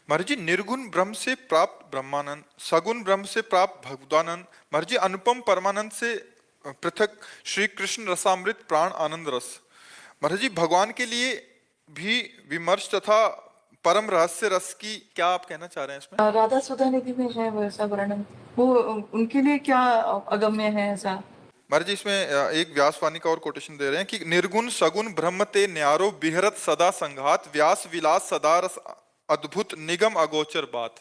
महर्षि निर्गुण ब्रह्म से प्राप्त ब्रह्मानंद, सगुण ब्रह्म से प्राप्त भगवदानंद, महर्षि अनुपम परमानंद से पृथक श्री कृष्ण रसामृत प्राण आनंद रस। महर्षि भगवान के लिए भी विमर्श तथा परम रहस्य रस की क्या आप कहना चाह रहे हैं इसमें? राधा सुधा निधि में है वैसा वर्णन, वो उनके लिए क्या अगम्य है ऐसा? महाराज जी इसमें एक व्यासवाणी का और कोटेशन दे रहे हैं कि निर्गुण सगुण ब्रह्म ते न्यारो बिहरत सदा संघात, व्यास विलास सदा रस अद्भुत निगम अगोचर बात।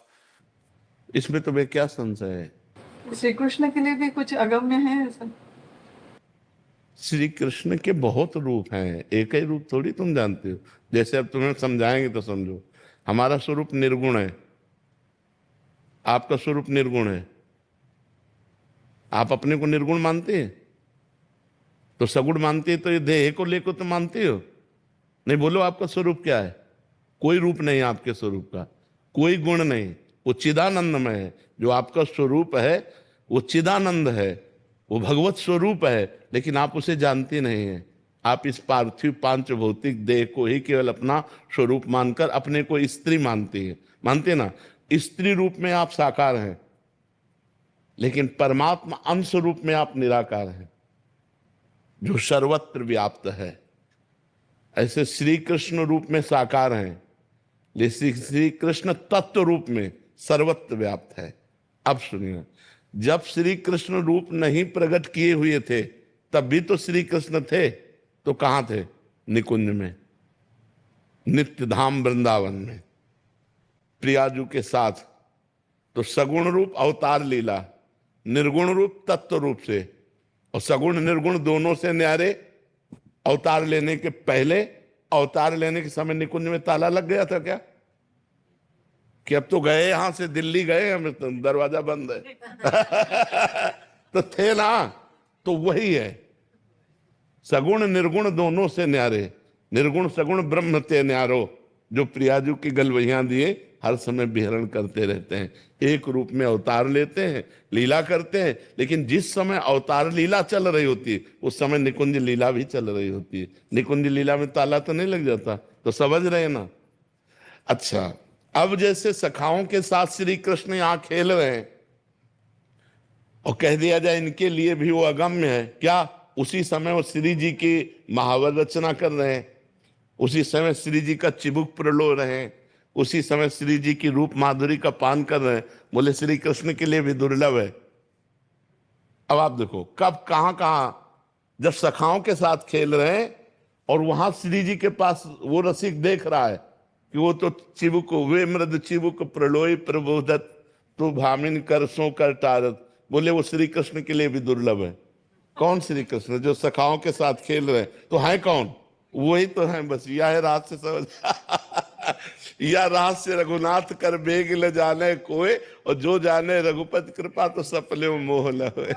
इसमें तुम्हें क्या संशय है? श्री कृष्ण के लिए भी कुछ अगम्य है ऐसा? श्री कृष्ण के बहुत रूप हैं, एक ही रूप थोड़ी तुम जानते हो। जैसे अब तुम्हें समझाएंगे तो समझो। हमारा स्वरूप निर्गुण है, आपका स्वरूप निर्गुण है। आप अपने को निर्गुण मानते हैं तो सगुण मानते हैं, तो ये देह को लेकर तो मानते हो नहीं। बोलो आपका स्वरूप क्या है? कोई रूप नहीं आपके स्वरूप का, कोई गुण नहीं, वो चिदानंदमय है। जो आपका स्वरूप है वो चिदानंद है, वो भगवत स्वरूप है, लेकिन आप उसे जानते नहीं हैं। आप इस पार्थिव पांच भौतिक देह को ही केवल अपना स्वरूप मानकर अपने को स्त्री मानते हैं। मानते ना? स्त्री रूप में आप साकार हैं, लेकिन परमात्मा अंश रूप में आप निराकार हैं, जो सर्वत्र व्याप्त है। ऐसे श्री कृष्ण रूप में साकार हैं, लेकिन श्री कृष्ण तत्व रूप में सर्वत्र व्याप्त है। अब सुनिए, जब श्री कृष्ण रूप नहीं प्रकट किए हुए थे तब भी तो श्री कृष्ण थे। तो कहां थे? निकुंज में, नित्य धाम वृंदावन में प्रियाजू के साथ। तो सगुण रूप अवतार लीला, निर्गुण रूप तत्व रूप से, और सगुण निर्गुण दोनों से न्यारे। अवतार लेने के पहले, अवतार लेने के समय निकुंज में ताला लग गया था क्या? कि अब तो गए यहां से दिल्ली गए, हमें तो दरवाजा बंद है तो थे ना। तो वही है, सगुण निर्गुण दोनों से न्यारे, निर्गुण सगुण ब्रह्म ते न्यारो। जो प्रियाजू की गलवैयां दिए हर समय विहरण करते रहते हैं, एक रूप में अवतार लेते हैं, लीला करते हैं। लेकिन जिस समय अवतार लीला चल रही होती है उस समय निकुंज लीला भी चल रही होती है। निकुंज लीला में ताला तो नहीं लग जाता। तो समझ रहे ना? अच्छा, अब जैसे सखाओं के साथ श्री कृष्ण यहां खेल रहे हैं और कह दिया जाए इनके लिए भी वो अगम्य है क्या? उसी समय वो श्री जी की महावर रचना कर रहे हैं, उसी समय श्री जी का चिबुक प्रलो रहे हैं, उसी समय श्री जी की रूप माधुरी का पान कर रहे हैं। बोले श्री कृष्ण के लिए भी दुर्लभ है। अब आप देखो कब कहां कहां, जब सखाओं के साथ खेल रहे हैं और वहां श्री जी के पास वो रसिक देख रहा है कि वो तो चिबुक, वे मृद चिबुक प्रलोय प्रबोधत, तो भामिन कर सो कर टारत। बोले वो श्री कृष्ण के लिए भी दुर्लभ है। कौन श्री कृष्ण? जो सखाओं के साथ खेल रहे हैं। तो है कौन? वही तो है। बस यह है रात से समझ या रात से रघुनाथ कर बेग ल जाने कोई, और जो जाने रघुपति कृपा तो सपने मोह न होए।